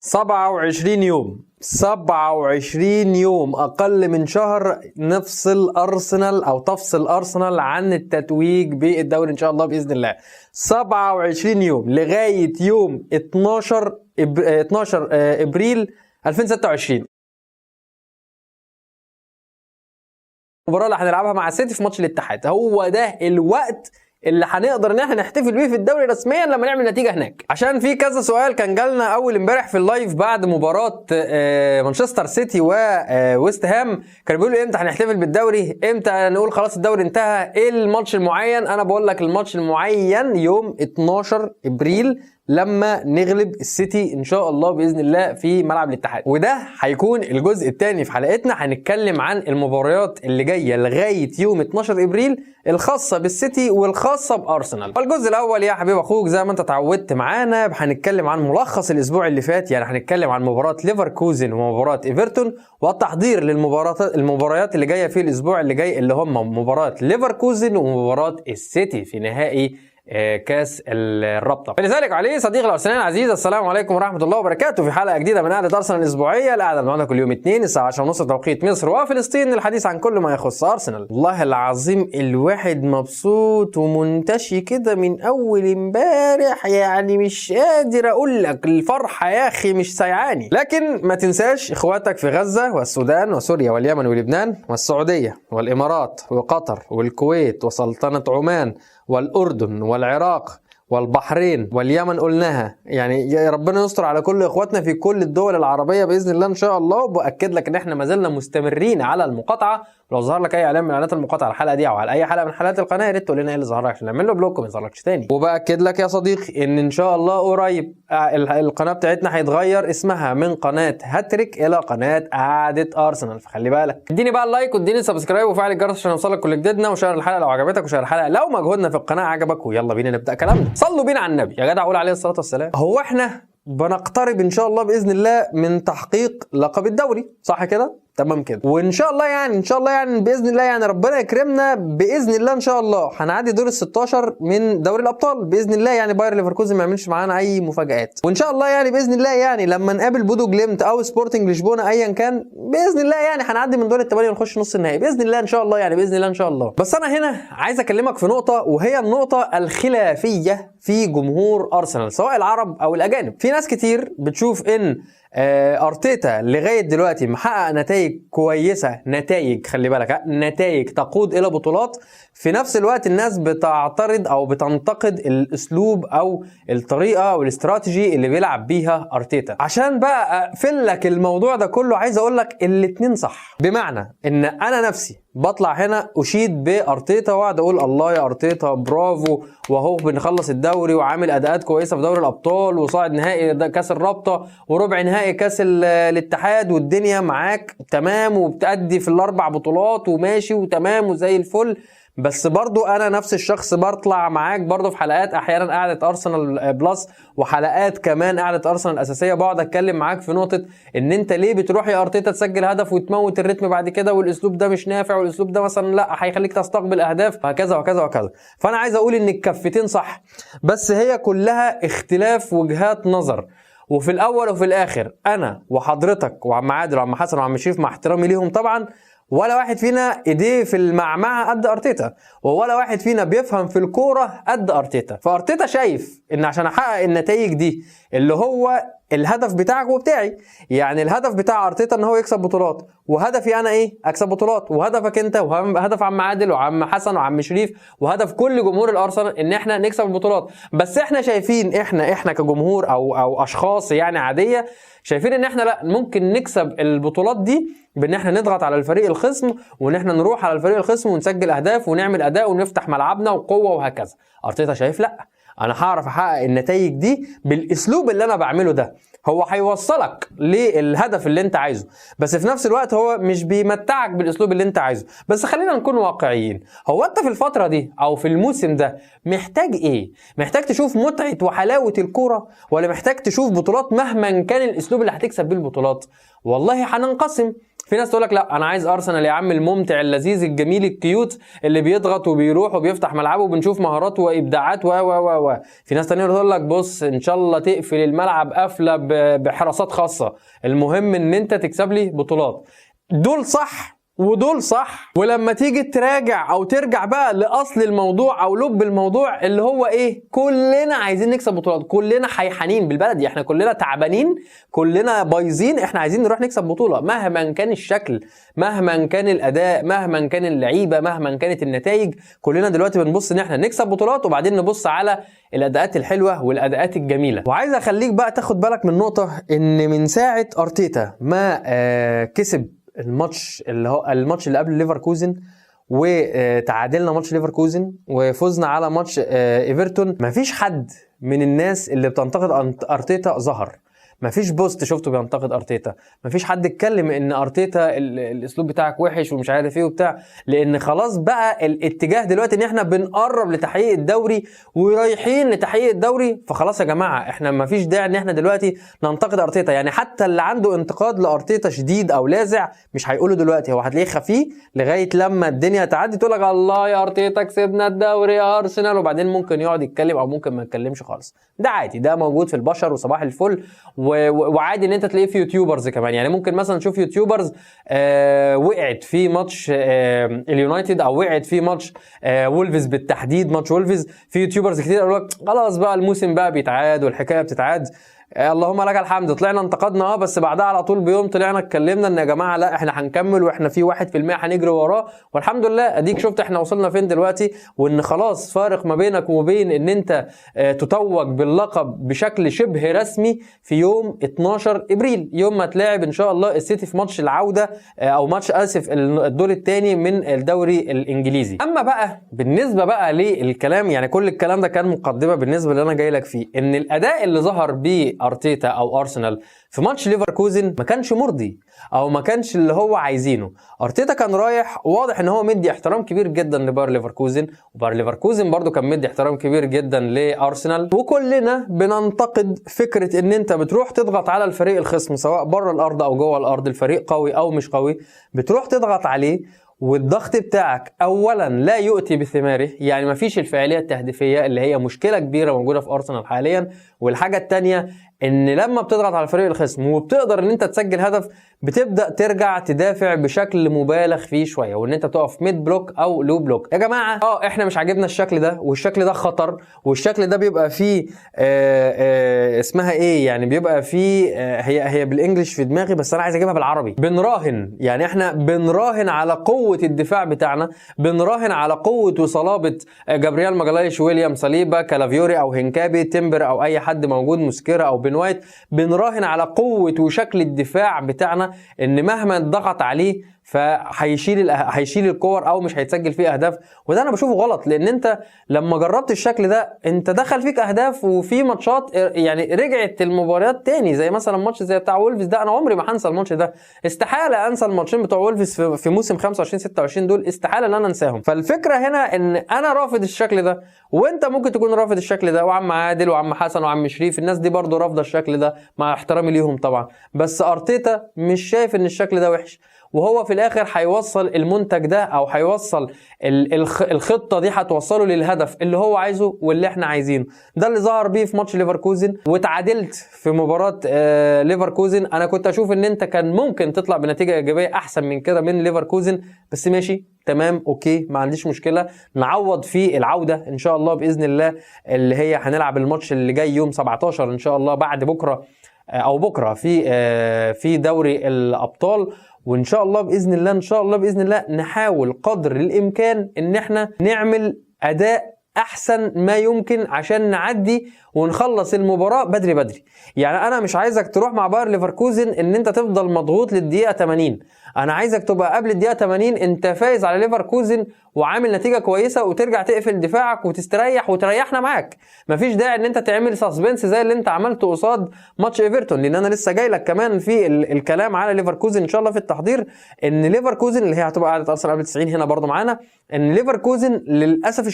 27 يوم 27 يوم اقل من شهر نفصل ارسنال او تفصل ارسنال عن التتويج بالدوري ان شاء الله باذن الله. 27 يوم لغايه يوم 12 ابريل 2026. المباراه اللي هنلعبها مع السيتي في ماتش الاتحاد، هو ده الوقت اللي هنقدر ان احنا نحتفل بيه في الدوري رسميا لما نعمل نتيجه هناك. عشان في كذا سؤال كان جالنا اول امبارح في اللايف بعد مباراه مانشستر سيتي وويست هام، كانوا بيقولوا امتى هنحتفل بالدوري، امتى نقول خلاص الدوري انتهى، ايه الماتش المعين. انا بقول لك الماتش المعين يوم 12 ابريل لما نغلب السيتي ان شاء الله باذن الله في ملعب الاتحاد. وده هيكون الجزء الثاني في حلقتنا، هنتكلم عن المباريات اللي جايه لغايه يوم 12 ابريل الخاصه بالسيتي والخاصه بارسنال. فالجزء الاول يا حبيب اخوك زي ما انت اتعودت معانا هنتكلم عن ملخص الاسبوع اللي فات، يعني هنتكلم عن مباراه ليفركوزن ومباراه ايفرتون والتحضير المباريات اللي جايه في الاسبوع اللي جاي، اللي هم مباراه ليفركوزن ومباراه السيتي في نهائي كاس الرابطه. فلذلك عليه صديقي الارسنال العزيز، السلام عليكم ورحمه الله وبركاته في حلقه جديده من قعده ارسنال الاسبوعيه، القعده اللي معانا كل يوم اثنين الساعه 10:30 توقيت مصر وفلسطين، الحديث عن كل ما يخص ارسنال. والله العظيم الواحد مبسوط ومنتشي كده من اول امبارح، يعني مش قادر اقول لك الفرحه يا اخي مش سيعاني. لكن ما تنساش اخواتك في غزه والسودان وسوريا واليمن ولبنان والسعوديه والامارات وقطر والكويت وسلطنه عمان والأردن والعراق والبحرين واليمن قلناها، يعني يا ربنا يستر على كل اخواتنا في كل الدول العربيه باذن الله ان شاء الله. وباكد لك ان احنا ما زلنا مستمرين على المقاطعه، ولو ظهر لك اي اعلان من اعلانات المقاطعه على الحلقه دي او على اي حلقه من حلقات القناه يا ريت تقول لنا ايه اللي ظهر لك عشان نعمل له بلوك وما يظهرلكش تاني. وباكد لك يا صديقي ان شاء الله قريب القناه بتاعتنا هيتغير اسمها من قناه هاتريك الى قناه قعده ارسنال، فخلي بالك. اديني بقى اللايك واديني سبسكرايب وفعل الجرس عشان يوصلك كل جديدنا، وشير الحلقه لو عجبتك وشير الحلقه لو مجهودنا في القناه عجبك. ويلا بينا نبدا كلامنا. صلوا بينا على النبي يا جدع، قول عليه الصلاه والسلام. هو احنا بنقترب ان شاء الله باذن الله من تحقيق لقب الدوري، صح كده؟ تمام كده. وان شاء الله يعني باذن الله يعني ربنا يكرمنا باذن الله ان شاء الله هنعدي دور ال16 من دوري الابطال باذن الله، يعني باير ليفركوزن ما يعملش معانا اي مفاجآت. وان شاء الله يعني باذن الله يعني لما نقابل بودو جليمت او سبورتنج لشبونه ايا كان باذن الله يعني هنعدي من دور الثمانيه ونخش نص النهائي باذن الله ان شاء الله، يعني باذن الله ان شاء الله. بس انا هنا عايز اكلمك في نقطه، وهي النقطه الخلافيه في جمهور ارسنال سواء العرب او الاجانب. في ناس كتير بتشوف ان ارتيتا لغايه دلوقتي محقق نتائج كويسه، نتائج خلي بالك، نتائج تقود الى بطولات. في نفس الوقت الناس بتعترض او بتنتقد الاسلوب او الطريقه او الاستراتيجي اللي بيلعب بيها ارتيتا. عشان بقى اقفل لك الموضوع ده كله عايز اقول لك الاتنين صح، بمعنى ان انا نفسي بطلع هنا اشيد بارتيتا واقعد اقول الله يا ارتيتا برافو، وهو بنخلص الدوري وعامل اداءات كويسه في دوري الابطال وصاعد نهائي كاس الرابطه وربع نهائي كاس الاتحاد والدنيا معاك تمام وبتأدي في الاربع بطولات وماشي وتمام وزي الفل. بس برضو انا نفس الشخص بطلع معاك برضو في حلقات احيانا قاعده ارسنال بلس وحلقات كمان قاعده ارسنال الاساسيه بقعد اتكلم معاك في نقطه ان انت ليه بتروح يا ارتيتا تسجل هدف وتموت الريتم بعد كده، والاسلوب ده مش نافع، والاسلوب ده مثلا لا هيخليك تستقبل اهداف وهكذا وكذا وكذا. فانا عايز اقول ان الكفتين صح، بس هي كلها اختلاف وجهات نظر. وفي الاول وفي الاخر انا وحضرتك وعم عادل وعم حسن وعم شريف مع احترامي ليهم طبعا، ولا واحد فينا ايديه في المعمعة قد ارتيتا، ولا واحد فينا بيفهم في الكورة قد ارتيتا. فارتيتا شايف ان عشان احقق النتائج دي اللي هو الهدف بتاعك وبتاعي، يعني الهدف بتاع ارتيتا ان هو يكسب بطولات، وهدفي انا ايه؟ اكسب بطولات، وهدفك انت وهدف عم عادل وعم حسن وعم شريف وهدف كل جمهور الارسنال ان احنا نكسب البطولات. بس احنا شايفين احنا كجمهور او اشخاص يعني عادية شايفين ان احنا لا ممكن نكسب البطولات دي بان احنا نضغط على الفريق الخصم، وان احنا نروح على الفريق الخصم ونسجل اهداف ونعمل اداء ونفتح ملعبنا وقوة وهكذا. ارتيتا شايف لا، انا هعرف احقق النتائج دي بالاسلوب اللي انا بعمله ده، هو هيوصلك للهدف اللي انت عايزه، بس في نفس الوقت هو مش بيمتعك بالاسلوب اللي انت عايزه. بس خلينا نكون واقعيين، هو انت في الفترة دي او في الموسم ده محتاج ايه؟ محتاج تشوف متعة وحلاوة الكورة، ولا محتاج تشوف بطولات مهما كان الاسلوب اللي هتكسب بيه البطولات؟ والله هننقسم في ناس تقول لك لا انا عايز ارسنال يا عم الممتع اللذيذ الجميل الكيوت اللي بيضغط وبيروح وبيفتح ملعبه وبنشوف مهارات وابداعات و في ناس تانية تقول لك بص ان شاء الله تقفل الملعب قفله بحراسات خاصه، المهم ان انت تكسب لي بطولات. دول صح ودول صح، ولما تيجي تراجع او ترجع بقى لاصل الموضوع او لب الموضوع اللي هو ايه، كلنا عايزين نكسب بطولات، كلنا حيحانين بالبلدي، احنا كلنا تعبانين، كلنا بايظين، احنا عايزين نروح نكسب بطوله مهما كان الشكل، مهما كان الاداء، مهما كان اللعيبه، مهما كانت النتائج. كلنا دلوقتي بنبص ان احنا نكسب بطولات وبعدين نبص على الاداءات الحلوه والاداءات الجميله. وعايز اخليك بقى تاخد بالك من نقطه، ان من ساعه ارتيتا ما كسب الماتش اللي قبل ليفركوزن وتعادلنا ماتش ليفركوزن وفزنا على ماتش ايفرتون، مفيش حد من الناس اللي بتنتقد ارتيتا ظهر، مفيش بوست شفته بينتقد ارتيتا، مفيش حد اتكلم ان ارتيتا الاسلوب بتاعك وحش ومش عارف ايه وبتاع، لان خلاص بقى الاتجاه دلوقتي ان احنا بنقرب لتحقيق الدوري ورايحين لتحقيق الدوري. فخلاص يا جماعه احنا مفيش داعي ان احنا دلوقتي ننتقد ارتيتا، يعني حتى اللي عنده انتقاد لارتيتا شديد او لاذع مش هيقوله دلوقتي، هو هتلاقيه خفيه لغايه لما الدنيا تعدي تقول لك الله يا ارتيتا كسبنا الدوري يا ارسنال، وبعدين ممكن يقعد يتكلم او ممكن ما يتكلمش خالص. ده عادي، ده موجود في البشر وصباح الفل، وعادي ان انت تلاقيه في يوتيوبرز كمان. يعني ممكن مثلا نشوف يوتيوبرز وقعت في ماتش اليونايتد او وقعت في ماتش وولفز بالتحديد، ماتش وولفز، في يوتيوبرز كتير قالوا لك خلاص بقى الموسم بقى بيتعاد والحكايه بتتعاد. اللهم لك الحمد، طلعنا انتقدنا بس بعدها على طول بيوم طلعنا اتكلمنا ان يا جماعه لا احنا هنكمل واحنا في 1% هنجري وراه، والحمد لله اديك شفت احنا وصلنا فين دلوقتي، وان خلاص فارق ما بينك وبين ان انت تتوج باللقب بشكل شبه رسمي في يوم 12 ابريل، يوم ما تلاعب ان شاء الله السيتي في ماتش العوده او ماتش الدور الثاني من الدوري الانجليزي. اما بقى بالنسبه بقى للكلام، يعني كل الكلام ده كان مقدمه بالنسبه اللي انا جاي لك فيه، ان الاداء اللي ظهر بيه ارتيتا او ارسنال في ماتش ليفركوزن ما كانش مرضي او ما كانش اللي هو عايزينه. ارتيتا كان رايح واضح ان هو مدي احترام كبير جدا لباير ليفركوزن، وباير ليفركوزن برضو كان مدي احترام كبير جدا لارسنال، وكلنا بننتقد فكره ان انت بتروح تضغط على الفريق الخصم سواء بره الارض او جوه الارض، الفريق قوي او مش قوي بتروح تضغط عليه، والضغط بتاعك اولا لا يؤتي بثماره، يعني مفيش الفاعليه التهديفيه اللي هي مشكله كبيره موجوده في ارسنال حاليا. والحاجه الثانيه ان لما بتضغط على الفريق الخصم وبتقدر ان انت تسجل هدف بتبدا ترجع تدافع بشكل مبالغ فيه شويه، وان انت تقف ميد بلوك او لو بلوك. يا جماعه احنا مش عاجبنا الشكل ده، والشكل ده خطر، والشكل ده بيبقى فيه اسمها ايه يعني، بيبقى فيه هي بالانجلش في دماغي بس انا عايز اجيبها بالعربي، بنراهن، يعني احنا بنراهن على قوه الدفاع بتاعنا، بنراهن على قوه وصلابه جابرييل ماجالايش، ويليام صليبا، كالافيوري او هنكابي، تيمبر او اي حد موجود، مسكيرا او بن وايت، بنراهن على قوه وشكل الدفاع بتاعنا ان مهما ضغط عليه فهيشيل الكور او مش هيتسجل فيه اهداف. وده انا بشوفه غلط، لان انت لما جربت الشكل ده انت دخل فيك اهداف، وفي ماتشات يعني رجعت المباريات تاني، زي مثلا ماتش زي بتاع وولفز ده، انا عمري ما هنسى الماتش ده، استحاله انسى الماتشين بتوع وولفز في موسم 25 26 دول، استحاله ان انا انساهم. فالفكره هنا ان انا رافض الشكل ده، وانت ممكن تكون رافض الشكل ده، وعم عادل وعم حسن وعم شريف، الناس دي برضو رافضه الشكل ده مع احترامي ليهم طبعا، بس ارتيتا مش شايف ان الشكل ده وحش، وهو في الاخر هيوصل المنتج ده او هيوصل الخطه دي، هتوصله للهدف اللي هو عايزه واللي احنا عايزينه. ده اللي ظهر بيه في ماتش ليفركوزن، وتعادلت في مباراه ليفركوزن. انا كنت اشوف ان انت كان ممكن تطلع بنتيجه ايجابيه احسن من كده من ليفركوزن، بس ماشي تمام اوكي ما عنديش مشكله، نعوض في العوده ان شاء الله باذن الله، اللي هي هنلعب الماتش اللي جاي يوم 17 ان شاء الله بعد بكره او بكره في دوري الابطال، وان شاء الله باذن الله ان شاء الله باذن الله نحاول قدر الامكان ان احنا نعمل اداء احسن ما يمكن عشان نعدي ونخلص المباراة بدري. يعني انا مش عايزك تروح مع باير ليفركوزن ان انت تفضل مضغوط للدقيقة 80، انا عايزك تبقى قبل الدقيقة 80 انت فايز على ليفركوزن وعامل نتيجة كويسة، وترجع تقفل دفاعك وتستريح وتريحنا معاك. مفيش داعي ان انت تعمل سسبنس زي اللي انت عملته قصاد ماتش ايفرتون، لان انا لسه جاي لك كمان في الكلام على ليفركوزن ان شاء الله في التحضير، ان ليفركوزن اللي هي هتبقى قاعدة ارسنال قبل 90 هنا برضو معانا، ان ليفركوزن للاسف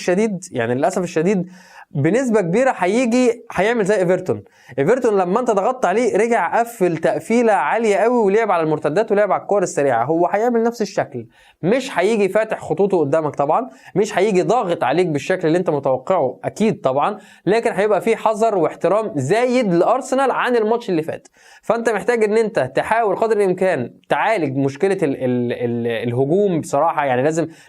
الشديد بنسبه كبيره هيعمل زي ايفرتون لما انت ضغطت عليه رجع قفل تقفيله عاليه قوي ولعب على المرتدات ولعب على الكور السريعه. هو هيعمل نفس الشكل، مش هيجي فاتح خطوطه قدامك طبعا، مش هيجي ضاغط عليك بالشكل اللي انت متوقعه اكيد طبعا، لكن هيبقى فيه حذر واحترام زايد لارسنال عن الماتش اللي فات. فانت محتاج ان انت تحاول قدر الامكان تعالج مشكله الهجوم بصراحه، يعني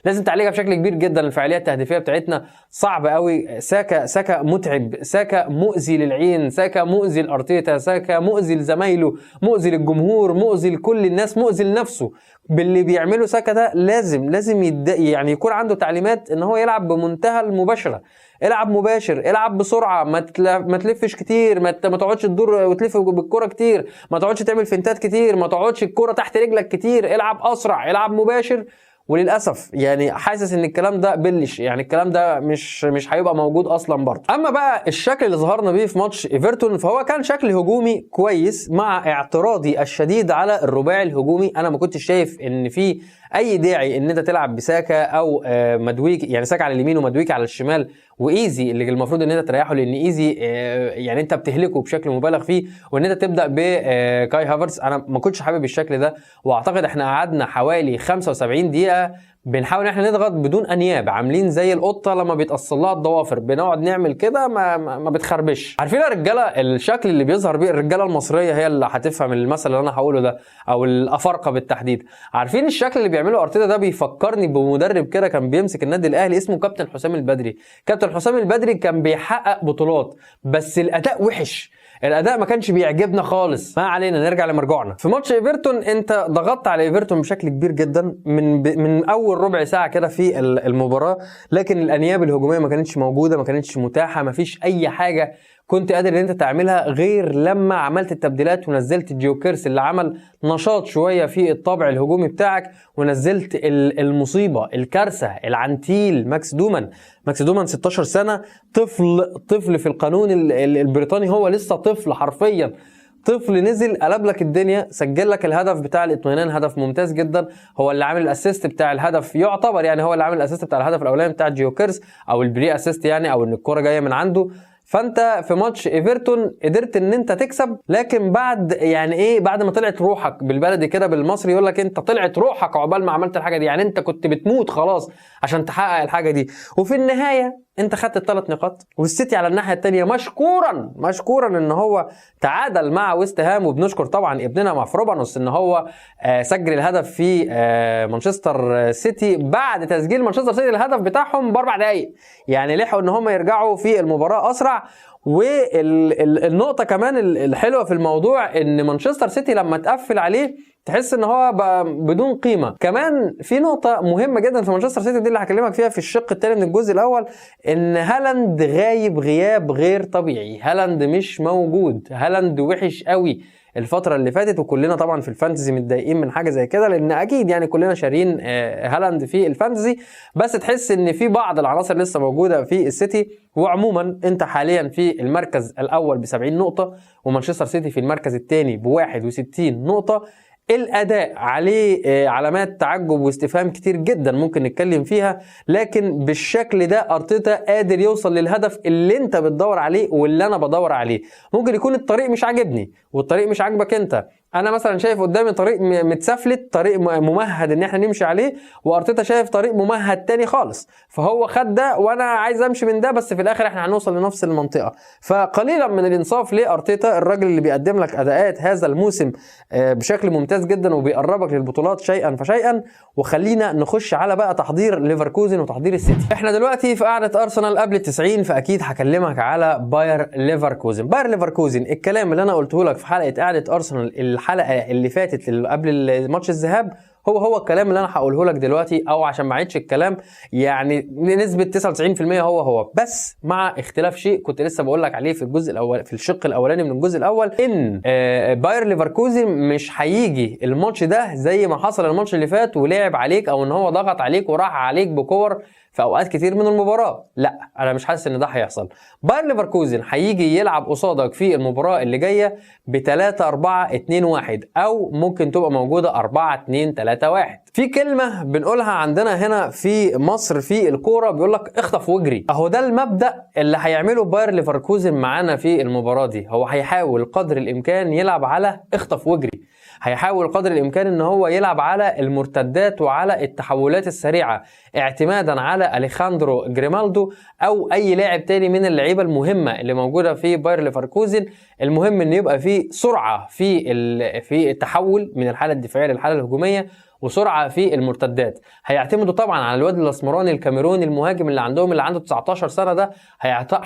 لازم تعالجها بشكل كبير جدا. الفعاليات التهديفيه بتاعتنا صعبه قوي. ساكا متعب، ساكا مؤذي للعين، ساكا مؤذي لارتيتا، ساكا مؤذي لزمايله، مؤذي للجمهور، مؤذي لكل الناس، مؤذي لنفسه. باللي بيعمله ساكا ده لازم يعني يكون عنده تعليمات ان هو يلعب بمنتهى المباشره. العب مباشر، العب بسرعه، ما تلفش كتير، ما تقعدش تدور وتلف بالكره كتير، ما تقعدش تعمل فنتات كتير، ما تقعدش الكره تحت رجلك كتير، العب اسرع، العب مباشر. وللاسف يعني حاسس ان الكلام ده بلش، يعني الكلام ده مش هيبقى موجود اصلا برضه. اما بقى الشكل اللي ظهرنا بيه في ماتش ايفرتون فهو كان شكل هجومي كويس، مع اعتراضي الشديد على الرباعي الهجومي. انا ما كنتش شايف ان في اي داعي ان انت تلعب بساكا او مدويك، يعني ساكا على اليمين ومدويك على الشمال، وايزي اللي المفروض ان انت تريحه، لان ايزي يعني انت بتهلكه بشكل مبالغ فيه، وان انت تبدا بكاي هافرتز. انا ما كنتش حابب الشكل ده، واعتقد احنا قعدنا حوالي 75 دقيقه بنحاول احنا نضغط بدون انياب، عاملين زي القطه لما بيتقص لها الضوافر، بنقعد نعمل كده ما بتخربش. عارفين يا رجاله الشكل اللي بيظهر بيه الرجاله المصريه هي اللي هتفهم المثل اللي انا هقوله ده، او الافارقه بالتحديد. عارفين الشكل اللي بيعمله ارتيتا ده بيفكرني بمدرب كده كان بيمسك النادي الاهلي اسمه كابتن حسام البدري. كابتن حسام البدري كان بيحقق بطولات بس الاداء وحش، الاداء ما كانش بيعجبنا خالص. ما علينا، نرجع لمرجوعنا. في ماتش ايفرتون انت ضغطت على ايفرتون بشكل كبير جدا من اول ربع ساعه كده في المباراه، لكن الانياب الهجوميه ما كانتش موجوده، ما كانتش متاحه، ما فيش اي حاجه كنت قادر ان انت تعملها غير لما عملت التبديلات ونزلت جيوكيرس اللي عمل نشاط شويه في الطابع الهجومي بتاعك، ونزلت المصيبه الكارثه العنتيل ماكس دومان. 16 سنه، طفل في القانون البريطاني، هو لسه طفل حرفيا، طفل نزل قلب لك الدنيا، سجل لك الهدف بتاع الاطمئنان، هدف ممتاز جدا. هو اللي عامل الاسيست بتاع الهدف، يعتبر يعني هو اللي عامل الاسيست بتاع الهدف الاولاني بتاع جيوكيرس، او البري اسيست يعني، او ان الكره جايه من عنده. فانت في ماتش ايفرتون قدرت ان انت تكسب، لكن بعد يعني ايه، بعد ما طلعت روحك، بالبلدي كده بالمصري يقول لك انت طلعت روحك عقبال ما عملت الحاجه دي، يعني انت كنت بتموت خلاص عشان تحقق الحاجه دي. وفي النهايه انت خدت ال3 نقاط، والسيتي على الناحيه الثانيه مشكورا ان هو تعادل مع ويست هام، وبنشكر طبعا ابننا مافروبانوس ان هو سجل الهدف في مانشستر سيتي بعد تسجيل مانشستر سيتي الهدف بتاعهم ب4 دقائق، يعني لحقوا ان هم يرجعوا في المباراه اسرع. والنقطه كمان الحلوه في الموضوع ان مانشستر سيتي لما تقفل عليه تحس ان هو بقى بدون قيمه. كمان في نقطه مهمه جدا في مانشستر سيتي دي اللي هكلمك فيها في الشق الثاني من الجزء الاول، ان هالاند غايب غياب غير طبيعي، هالاند مش موجود، هالاند وحش قوي الفتره اللي فاتت، وكلنا طبعا في الفانتزي متضايقين من حاجه زي كده، لان اكيد يعني كلنا شارين هالاند في الفانتزي، بس تحس ان في بعض العناصر لسه موجوده في السيتي. وعموما انت حاليا في المركز الاول ب70 نقطه، ومانشستر سيتي في المركز الثاني ب61 نقطه. الاداء عليه علامات تعجب واستفهام كتير جدا ممكن نتكلم فيها، لكن بالشكل ده ارتيتا قادر يوصل للهدف اللي انت بتدور عليه واللي انا بدور عليه. ممكن يكون الطريق مش عاجبني والطريق مش عاجبك انت، انا مثلا شايف قدامي طريق متسفلت، طريق ممهد ان احنا نمشي عليه، وارتيتا شايف طريق ممهد تاني خالص، فهو خد ده وانا عايز امشي من ده، بس في الاخر احنا هنوصل لنفس المنطقه. فقليلا من الانصاف لارتيتا، الراجل اللي بيقدم لك اداءات هذا الموسم بشكل ممتاز جدا وبيقربك للبطولات شيئا فشيئا. وخلينا نخش على بقى تحضير ليفركوزن وتحضير السيتي. احنا دلوقتي في قاعده ارسنال قبل ال90، فاكيد هكلمك على باير ليفركوزن. باير ليفركوزن الكلام اللي انا قلته لك في حلقه قاعده ارسنال الحلقه اللي فاتت اللي قبل ماتش الذهاب هو الكلام اللي انا هقوله لك دلوقتي، او عشان ما اعيدش الكلام يعني نسبه 99% هو بس مع اختلاف شيء كنت لسه بقول لك عليه في الجزء الاول، في الشق الاولاني من الجزء الاول، ان باير ليفركوزن مش هيجي الماتش ده زي ما حصل الماتش اللي فات ولعب عليك، او ان هو ضغط عليك وراح عليك بكور في اوقات كتير من المباراه. لا، انا مش حاسس ان ده هيحصل. باير ليفركوزن هيجي يلعب قصادك في المباراه اللي جايه ب 3-4-2-1، او ممكن تبقى موجوده 4-2-3-1. 3-1. في كلمة بنقولها عندنا هنا في مصر في الكورة، بيقول لك اخطف واجري. اهو ده المبدأ اللي هيعمله باير ليفركوزن معانا في المباراة دي. هو هيحاول قدر الامكان يلعب على اخطف واجري، هيحاول قدر الامكان ان هو يلعب على المرتدات وعلى التحولات السريعة، اعتمادا على أليخاندرو جريمالدو او اي لاعب تاني من اللعيبة المهمة اللي موجودة في باير ليفركوزن. المهم ان يبقى في سرعة في التحول من الحالة الدفاعية للحالة الهجومية، وسرعه في المرتدات. هيعتمدوا طبعا على الواد الاسمراني الكاميروني المهاجم اللي عندهم اللي عنده 19 سنه ده،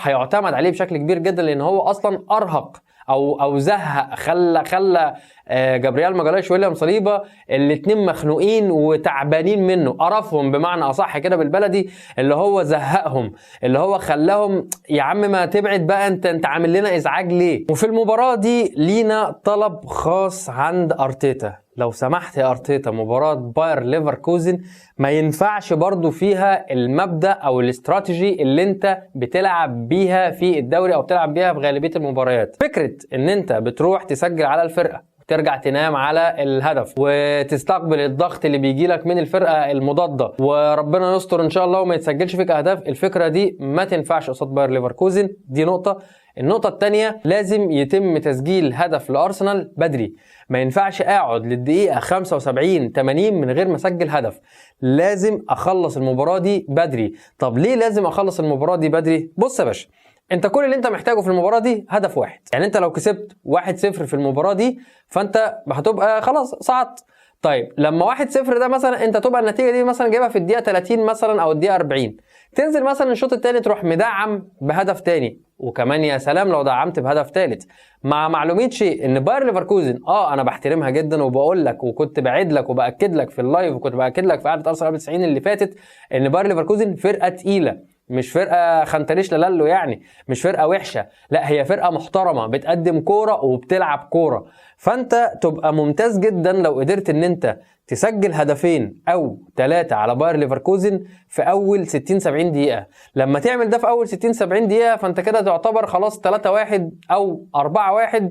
هيعتمد عليه بشكل كبير جدا، لان هو اصلا ارهق او زهق، خلى جابرييل ماجالايش ويليام صليبا الاثنين مخنوقين وتعبانين منه، قرفهم بمعنى اصح كده بالبلدي، اللي هو زهقهم، اللي هو خلاهم يا عم ما تبعد بقى، انت عامل لنا ازعاج ليه؟ وفي المباراه دي لينا طلب خاص عند ارتيتا، لو سمحت يا ارتيتا مباراة باير ليفركوزن ما ينفعش برضو فيها المبدأ او الاستراتيجي اللي انت بتلعب بيها في الدوري او بتلعب بيها في غالبية المباريات. فكرة ان انت بتروح تسجل على الفرقة ترجع تنام على الهدف وتستقبل الضغط اللي بيجي لك من الفرقة المضادة وربنا يستر ان شاء الله وما يتسجلش فيك اهداف، الفكرة دي ما تنفعش قصاد باير ليفركوزن. دي نقطة. النقطة الثانية، لازم يتم تسجيل هدف لأرسنال بدري، ما ينفعش اقعد للدقيقة 75-80 من غير ما اسجل هدف، لازم اخلص المباراة دي بدري. طب ليه لازم اخلص المباراة دي بدري؟ بص يا باشا، انت كل اللي انت محتاجه في المباراة دي هدف واحد، يعني انت لو كسبت 1-0 في المباراة دي فانت هتبقى خلاص صعدت. طيب لما 1-0 ده مثلا انت تبقى النتيجة دي مثلا جايبها في الدقيقة 30 مثلا او الدقيقة 40، تنزل مثلا الشوط الثاني تروح مدعم بهدف تاني، وكمان يا سلام لو دعمت بهدف ثالث. مع معلوميه شيء ان باير ليفركوزن انا بحترمها جدا وبقول لك وكنت بعد لك وباكد لك في اللايف وكنت باكد لك في قعده ارسنال قبل 90 اللي فاتت ان باير ليفركوزن فرقه تقيله، مش فرقه خنتريش لالو، يعني مش فرقه وحشه، لا هي فرقه محترمه بتقدم كوره وبتلعب كوره. فانت تبقى ممتاز جدا لو قدرت ان انت تسجل هدفين او 3 على باير ليفركوزن في اول 60-70 دقيقه. لما تعمل ده في اول 60-70 دقيقه فانت كده تعتبر خلاص 3-1 او 4-1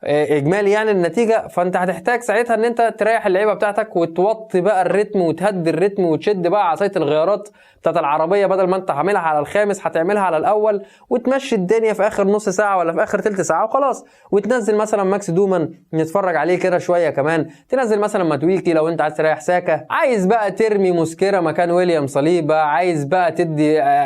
اجمالي يعني النتيجه. فانت هتحتاج ساعتها ان انت تريح اللعيبه بتاعتك وتوطي بقى الريتم وتهدي الريتم وتشد بقى عصايه الغيارات بتاعت العربيه، بدل ما انت عاملها على الخامس هتعملها على الاول، وتمشي الدنيا في اخر نص ساعه ولا في اخر ثلث ساعه وخلاص. وتنزل مثلا ماكس دومان نتفرج عليه كده شويه كمان، تنزل مثلا ماتويكي لو انت عايز تريح ساكا، عايز بقى ترمي موسكيرا مكان ويليام صليبا، عايز بقى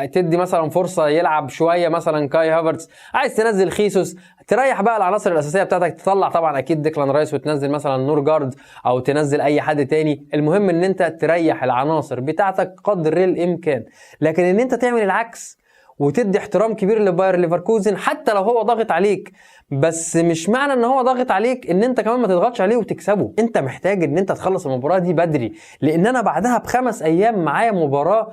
تدي مثلا فرصه يلعب شويه مثلا كاي هافرتز، عايز تنزل خيسوس، تريح بقى العناصر الاساسيه بتاعتك، تطلع طبعا اكيد ديكلان رايس وتنزل مثلا نورجارد او تنزل اي حد تاني. المهم ان انت تريح العناصر بتاعتك قدر الامكان. لكن ان انت تعمل العكس وتدي احترام كبير لباير ليفركوزن حتى لو هو ضاغط عليك، بس مش معنى ان هو ضاغط عليك ان انت كمان ما تضغطش عليه وتكسبه. انت محتاج ان انت تخلص المباراة دي بدري، لان انا بعدها ب5 ايام معايا مباراة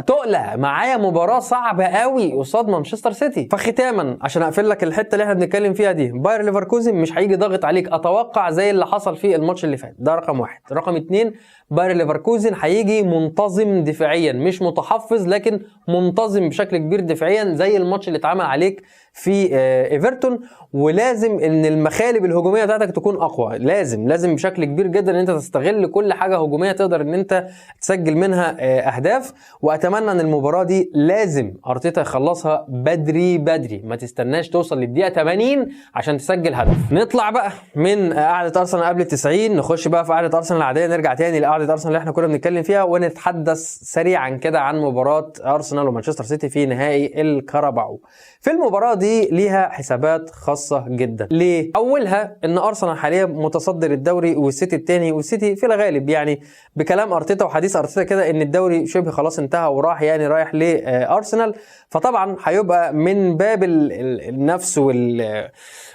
تقلق، معايا مباراة صعبة قوي قصاد مانشستر سيتي. فختاما عشان اقفل لك الحتة اللي احنا بنتكلم فيها دي، باير ليفركوزن مش هيجي ضاغط عليك اتوقع زي اللي حصل في الماتش اللي فات، ده رقم 1. رقم 2، باير ليفركوزن هيجي منتظم دفاعيا، مش متحفظ لكن منتظم بشكل كبير دفاعيا زي الماتش اللي اتعمل عليك في ايفرتون. ولازم ان المخالب الهجوميه بتاعتك تكون اقوى، لازم بشكل كبير جدا ان انت تستغل كل حاجه هجوميه تقدر ان انت تسجل منها اهداف. واتمنى ان المباراه دي لازم ارتيتا يخلصها بدري، ما تستناش توصل للدقيقه 80 عشان تسجل هدف. نطلع بقى من قعده ارسنال قبل ال90، نخش بقى في قعده ارسنال العاديه، نرجع تاني لقعده ارسنال اللي احنا كنا بنتكلم فيها ونتحدث سريعا كده عن مباراه ارسنال ومانشستر سيتي في نهائي الكاراباو. في المباراه دي ليها حسابات خاصه جدا. ليه؟ اولها ان ارسنال حاليا متصدر الدوري والسيتي الثاني، والسيتي في الغالب يعني بكلام ارتيتا وحديث ارتيتا كده ان الدوري شبه خلاص انتهى وراح يعني رايح لارسنال. فطبعا هيبقى من باب النفس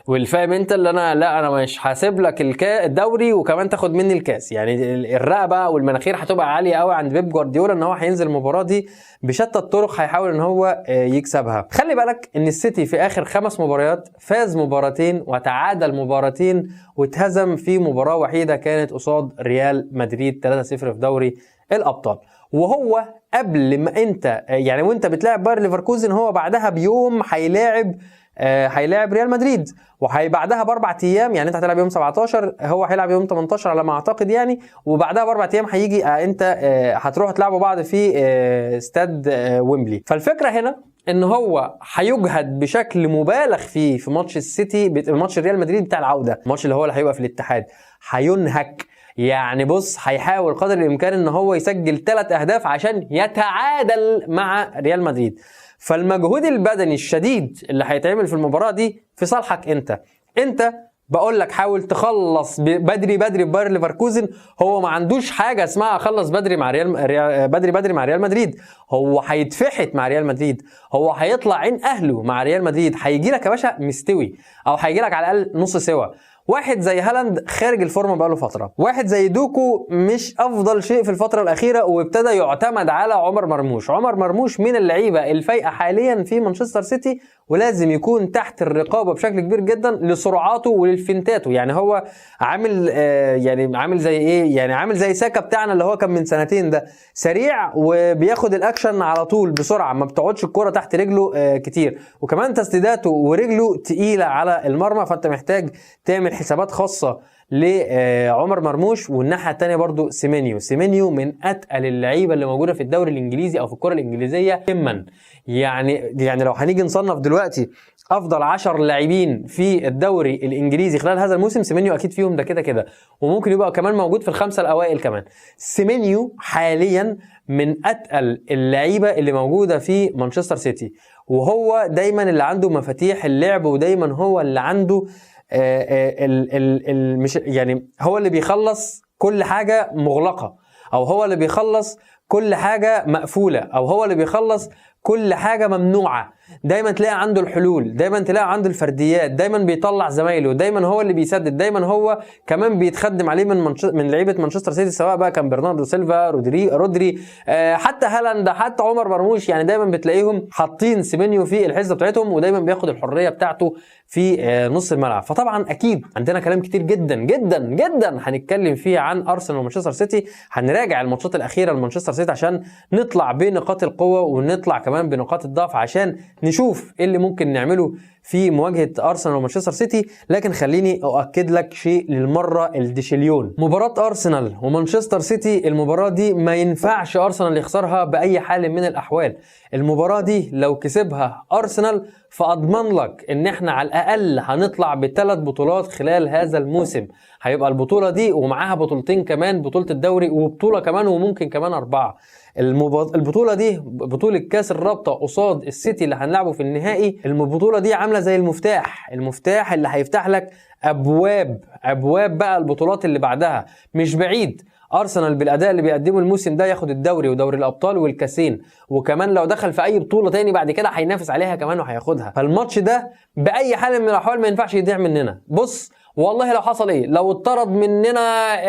والفاهم انت اللي انا مش هسيب لك الدوري وكمان تاخد مني الكاس، يعني الرقبه والمناخير هتبقى عاليه قوي عند بيب جوارديولا ان هو هينزل المباراه دي بشتى الطرق هيحاول ان هو يكسبها. خلي بالك ان السيتي في اخر 5 مباريات فاز مباراتين وتعادل مباراتين واتهزم في مباراه وحيده كانت قصاد ريال مدريد 3-0 في دوري الابطال. وهو قبل ما انت يعني وانت بتلاعب باير ليفركوزن هو بعدها بيوم هيلاعب هيلاعب ريال مدريد، وبعدها باربع ايام، يعني انت هتلعب يوم 17 هو هيلعب يوم 18 على ما اعتقد يعني، وبعدها باربع ايام هيجي انت هتروحوا تلعبوا بعض في استاد ويمبلي. فالفكره هنا ان هو هيجهد بشكل مبالغ فيه في ماتش السيتي، ماتش ريال مدريد بتاع العوده، الماتش اللي هيبقى في الاتحاد، هينهك. يعني بص، هيحاول قدر الامكان ان هو يسجل 3 اهداف عشان يتعادل مع ريال مدريد. فالمجهود البدني الشديد اللي هيتعمل في المباراه دي في صالحك انت بقول لك حاول تخلص بدري بباير ليفركوزن. هو ما عندوش حاجه اسمها اخلص بدري مع بدري مع ريال مدريد، هو هيتفحت مع ريال مدريد، هو هيطلع عين اهله مع ريال مدريد، هيجي لك يا باشا مستوي، او هيجي لك على الاقل نص سوا. واحد زي هالاند خارج الفورمه بقاله فتره، واحد زي دوكو مش افضل شيء في الفتره الاخيره، وابتدى يعتمد على عمر مرموش من اللعيبه الفايقه حاليا في مانشستر سيتي، ولازم يكون تحت الرقابه بشكل كبير جدا لسرعاته وللفنتاته. يعني هو عامل زي ايه، يعني عامل زي ساكا بتاعنا اللي هو كان من سنتين، ده سريع وبياخد الاكشن على طول بسرعه، ما بتقعدش الكره تحت رجله كتير، وكمان تسديداته ورجله تقيله على المرمى، فانت محتاج تعمل حسابات خاصه لعمر مرموش. والناحيه الثانيه برضو سيمينيو من اتقل اللعيبه اللي موجوده في الدوري الانجليزي او في الكره الانجليزيه كما يعني لو هنيجي نصنف دلوقتي افضل 10 لاعبين في الدوري الانجليزي خلال هذا الموسم، سيمينيو اكيد فيهم، ده كده وممكن يبقى كمان موجود في الخمسه الاوائل كمان. سيمينيو حاليا من اتقل اللعيبه اللي موجوده في مانشستر سيتي، وهو دايما اللي عنده مفاتيح اللعب، ودايما هو اللي عنده مش يعني هو اللي بيخلص كل حاجة مغلقة، او هو اللي بيخلص كل حاجة مقفولة، او هو اللي بيخلص كل حاجة ممنوعة. دايما تلاقي عنده الحلول، دايما تلاقي عنده الفرديات، دايما بيطلع زمايله، دايما هو اللي بيسدد، دايما هو كمان بيتخدم عليه من لعيبه مانشستر سيتي، سواء بقى كان برناردو سيلفا، رودري، حتى هالاند، حتى عمر مرموش. يعني دايما بتلاقيهم حاطين سيمينيو في الحزه بتاعتهم، ودايما بياخد الحريه بتاعته في نص الملعب. فطبعا اكيد عندنا كلام كتير جدا جدا جدا هنتكلم فيه عن ارسنال ومانشستر سيتي، هنراجع الماتشات الاخيره لمانشستر سيتي عشان نطلع بنقاط القوه، ونطلع كمان بنقاط الضعف عشان نشوف ايه اللي ممكن نعمله في مواجهه ارسنال ومانشستر سيتي. لكن خليني اؤكد لك شيء للمره الديشليون، مباراه ارسنال ومانشستر سيتي، المباراه دي ما ينفعش ارسنال يخسرها باي حال من الاحوال. المباراه دي لو كسبها ارسنال فاضمن لك ان احنا على الاقل هنطلع ب3 بطولات خلال هذا الموسم. هيبقى البطوله دي ومعاها بطولتين كمان، بطوله الدوري وبطوله كمان، وممكن كمان 4. البطوله دي بطوله كاس الرابطه قصاد السيتي اللي هنلعبه في النهائي. البطوله دي عامله زي المفتاح اللي هيفتح لك ابواب بقى البطولات اللي بعدها. مش بعيد ارسنال بالاداء اللي بيقدمه الموسم ده ياخد الدوري ودوري الابطال والكاسين، وكمان لو دخل في اي بطوله تاني بعد كده هينافس عليها كمان وهياخدها. فالماتش ده باي حال من الاحوال ما ينفعش يضيع مننا. بص والله لو حصل ايه، لو اتطرد مننا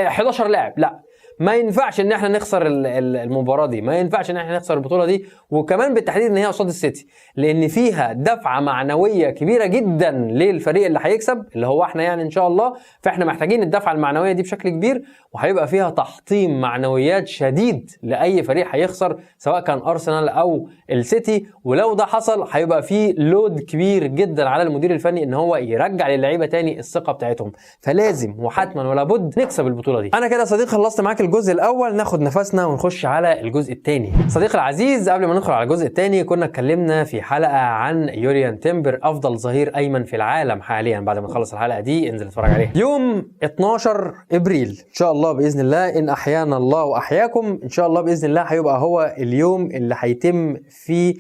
11 لاعب، لا ما ينفعش ان احنا نخسر المباراه دي، ما ينفعش ان احنا نخسر البطوله دي، وكمان بالتحديد ان هي قصاد السيتي، لان فيها دفعه معنويه كبيره جدا للفريق اللي هيكسب اللي هو احنا يعني ان شاء الله. فاحنا محتاجين الدفعه المعنويه دي بشكل كبير، وهيبقى فيها تحطيم معنويات شديد لاي فريق هيخسر سواء كان ارسنال او السيتي. ولو ده حصل هيبقى فيه لود كبير جدا على المدير الفني ان هو يرجع للعيبه تاني الثقه بتاعتهم. فلازم وحتما ولا بد نكسب البطوله دي. انا كده صديقي خلصت معاك الجزء الاول، ناخد نفسنا ونخش على الجزء الثاني. صديقي العزيز، قبل ما ندخل على الجزء الثاني كنا اتكلمنا في حلقه عن يوريان تيمبر، افضل ظهير ايمن في العالم حاليا. بعد ما نخلص الحلقه دي انزل اتفرج عليها يوم 12 ابريل ان شاء الله باذن الله، ان احيانا الله واحياكم ان شاء الله باذن الله، هيبقى هو اليوم اللي هيتم فيه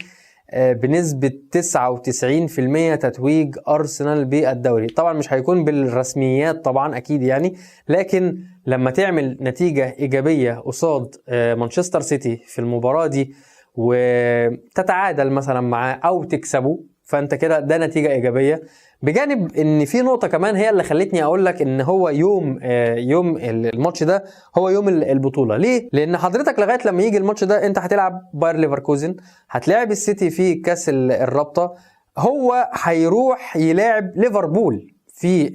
بنسبة 99% تتويج أرسنال بالدوري. طبعا مش هيكون بالرسميات طبعا أكيد يعني، لكن لما تعمل نتيجة إيجابية قصاد مانشستر سيتي في المباراة دي وتتعادل مثلا معاه أو تكسبه، فأنت كده ده نتيجة إيجابية. بجانب ان في نقطة كمان هي اللي خلتني اقول لك ان هو يوم الماتش ده هو يوم البطولة. ليه؟ لان حضرتك لغاية لما يجي الماتش ده انت هتلعب باير ليفركوزن، هتلاعب السيتي في كاس الرابطة، هو هيروح يلاعب ليفربول في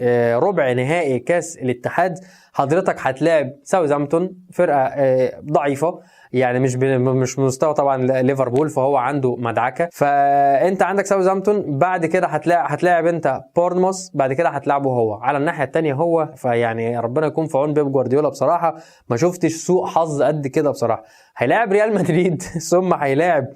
ربع نهائي كاس الاتحاد حضرتك هتلاعب ساوثهامبتون، فرقه ضعيفه يعني مش مستوى طبعا ليفربول، فهو عنده مدعكه. فانت عندك ساوثهامبتون، بعد كده هتلاعب انت بورنموث، بعد كده هتلعبه هو على الناحيه الثانيه هو. فيعني ربنا يكون في عون بيب جوارديولا، بصراحه ما شفتش سوء حظ قد كده بصراحه. هيلاعب ريال مدريد ثم هيلاعب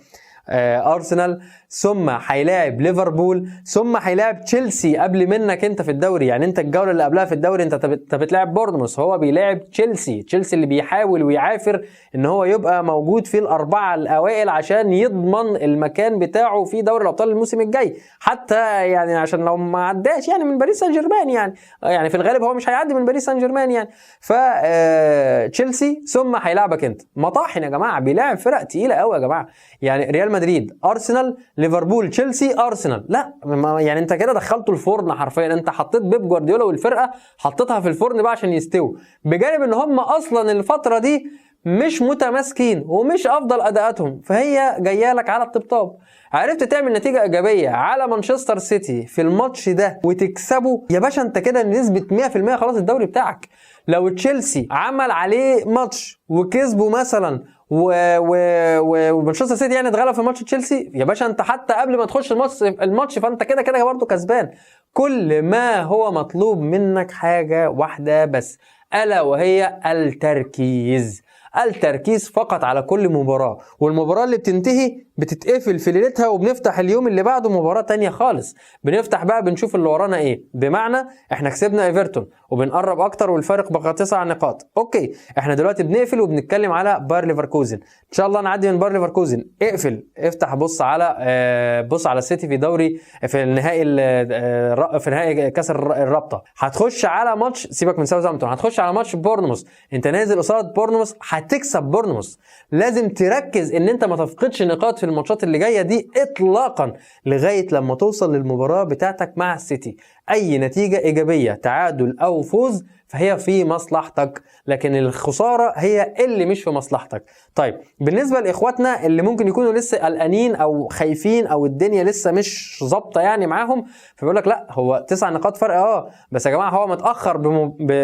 ارسنال، ثم هيلاعب ليفربول، ثم هيلاعب تشيلسي قبل منك انت في الدوري. يعني انت الجوله اللي قبلها في الدوري انت بتلاعب بورنموث، هو بيلاعب تشيلسي اللي بيحاول ويعافر ان هو يبقى موجود في الاربعه الاوائل عشان يضمن المكان بتاعه في دوري الابطال الموسم الجاي، حتى يعني عشان لو ما عداش يعني من باريس سان جيرمان، يعني في الغالب هو مش هيعدي من باريس سان جيرمان يعني. ف تشيلسي ثم هيلاعبك انت. مطاحن يا جماعه، بيلاعب فرق تقيله قوي يا جماعه. يعني ريال مدريد، ارسنال، ليفربول، تشيلسي، ارسنال. لا يعني انت كده دخلته الفرن حرفيا. انت حطيت بيب جوارديولا والفرقه حطيتها في الفرن بقى عشان يستووا، بجانب ان هم اصلا الفتره دي مش متماسكين ومش افضل اداءاتهم، فهي جايه لك على الطبطاب. عرفت تعمل نتيجه ايجابيه على مانشستر سيتي في الماتش ده وتكسبه يا باشا، انت كده نسبه 100% خلاص الدوري بتاعك. لو تشيلسي عمل عليه ماتش وكسبه مثلا ومانشستر سيتي يعني اتغلب في ماتش تشيلسي، يا باشا انت حتى قبل ما تخش الماتش فانت كده برضه كسبان. كل ما هو مطلوب منك حاجه واحده بس، الا وهي التركيز فقط على كل مباراة. والمباراة اللي بتنتهي بتتقفل في ليلتها، وبنفتح اليوم اللي بعده مباراة تانية خالص. بنفتح بقى بنشوف اللي ورانا ايه. بمعنى احنا كسبنا ايفرتون وبنقرب اكتر والفارق بقى 9 نقاط. اوكي، احنا دلوقتي بنقفل وبنتكلم على باير ليفركوزن. ان شاء الله نعدي من باير ليفركوزن. افتح بص على السيتي في دوري في نهائي كاس الرابطة. هتخش على ماتش، سيبك من ساوثهامبتون، هتخش على ماتش بورنموث. انت نازل قصاد بورنموث هتكسب بورنموث. لازم تركز ان انت ما تفقدش نقاط في الماتشات اللي جايه دي اطلاقا لغايه لما توصل للمباراه بتاعتك مع السيتي. اي نتيجه ايجابيه، تعادل او فوز، فهي في مصلحتك، لكن الخساره هي اللي مش في مصلحتك. طيب بالنسبه لاخواتنا اللي ممكن يكونوا لسه قلقانين او خايفين او الدنيا لسه مش ظابطه يعني معاهم، فبيقول لك لا هو 9 نقاط فرق بس يا جماعه هو متاخر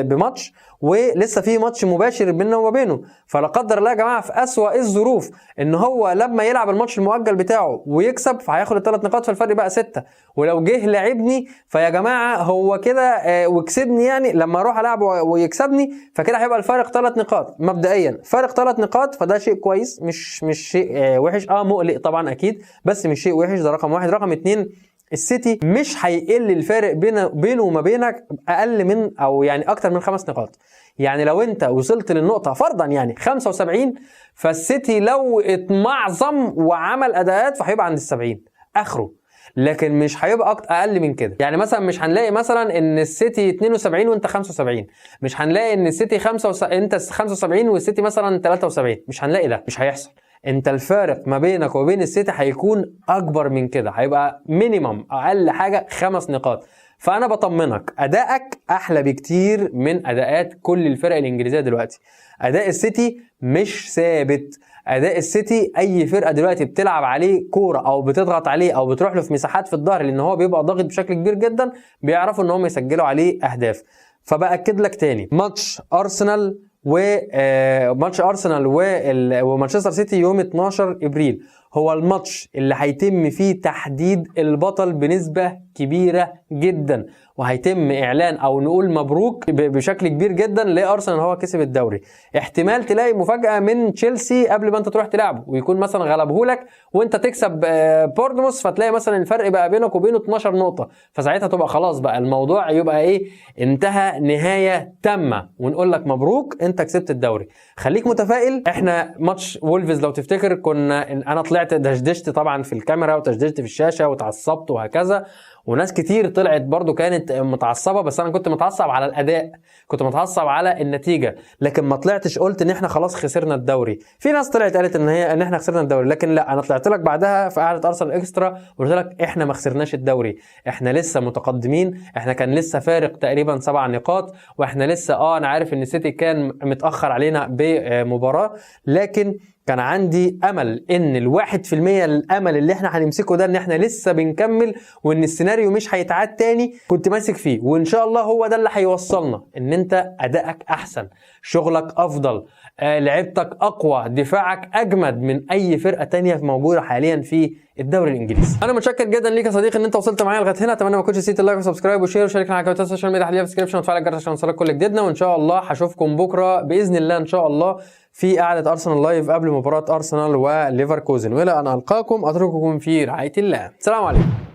بماتش، ولسه في ماتش مباشر بيننا وما بينه. فلا قدر الله يا جماعه في اسوأ الظروف ان هو لما يلعب الماتش المؤجل بتاعه ويكسب فهياخد ال3 نقاط، فالفرق بقى 6. ولو جه لعبني فيا جماعه هو كده وكسبني، يعني لما اروح العب ويكسبني فكده هيبقى الفارق 3 نقاط مبدئيا. فارق 3 نقاط فده شيء كويس، مش شيء وحش. مقلق طبعا اكيد، بس مش شيء وحش. ده رقم 1. رقم 2، السيتي مش هيقل الفارق بينه وما بينك اقل من او يعني اكتر من 5 نقاط. يعني لو انت وصلت للنقطه فرضا يعني 75، فالسيتي لو اتمعظم وعمل اداءات فهيبقى عند ال70 اخره، لكن مش هيبقى اقل من كده. يعني مثلا مش هنلاقي مثلا ان السيتي 72 وانت 75، مش هنلاقي ان السيتي انت 75 والسيتي مثلا 73، مش هنلاقي ده، مش هيحصل. انت الفارق ما بينك وبين السيتي هيكون اكبر من كده، هيبقى مينيمم اقل حاجه 5 نقاط. فانا بطمنك ادائك احلى بكتير من اداءات كل الفرق الانجليزيه دلوقتي. اداء السيتي مش ثابت. اداء السيتي اي فرقه دلوقتي بتلعب عليه كوره او بتضغط عليه او بتروح له في مساحات في الظهر، لان هو بيبقى ضاغط بشكل كبير جدا، بيعرفوا ان هم يسجلوا عليه اهداف. فباكد لك تاني، ماتش ارسنال ومانشستر سيتي يوم 12 ابريل هو الماتش اللي هيتم فيه تحديد البطل بنسبة كبيرة جدا، وهيتم اعلان او نقول مبروك بشكل كبير جدا لارسنال هو كسب الدوري. احتمال تلاقي مفاجأة من تشيلسي قبل ما انت تروح تلعبه ويكون مثلا غلبهولك وانت تكسب بورنموث، فتلاقي مثلا الفرق بقى بينك وبينه 12 نقطة، فساعتها تبقى خلاص بقى الموضوع يبقى انتهى نهاية تامة، ونقول لك مبروك انت كسبت الدوري. خليك متفائل. احنا ماتش وولفز لو تفتكر انا طلعت دشدشت طبعا في الكاميرا وتشدشت في الشاشة وتعصبت وهكذا، وناس كتير طلعت برضو كانت متعصبة، بس انا كنت متعصب على الاداء، كنت متعصب على النتيجة، لكن ما طلعتش قلت ان احنا خلاص خسرنا الدوري. في ناس طلعت قالت ان احنا خسرنا الدوري، لكن لا، انا طلعت لك بعدها في قعدة ارسنال اكسترا وقلت لك احنا ما خسرناش الدوري، احنا لسه متقدمين، احنا كان لسه فارق تقريبا 7 نقاط، واحنا لسه انا عارف ان السيتي كان متأخر علينا بمباراة، لكن كان عندي امل ان ال1% الامل اللي احنا هنمسكه ده ان احنا لسه بنكمل وان السيناريو مش هيتعاد تاني، كنت ماسك فيه. وان شاء الله هو ده اللي هيوصلنا ان انت ادائك احسن، شغلك افضل، لعبتك اقوى، دفاعك اجمد من اي فرقه تانية موجوده حاليا في الدوري الانجليزي. انا متشكر جدا ليك يا صديقي ان انت وصلت معايا لغايه هنا. اتمنى ما كنتش نسيت اللايك وسبسكرايب وشير وشاركنا على قناه السوشيال ميديا تحت الديسكربشن وتفعل الجرس عشان يوصلك كل جديدنا. وان شاء الله هشوفكم بكره باذن الله ان شاء الله في قعده ارسنال لايف قبل مباراه ارسنال وليفركوزن. والى ان القاكم اترككم في رعايه الله. السلام عليكم.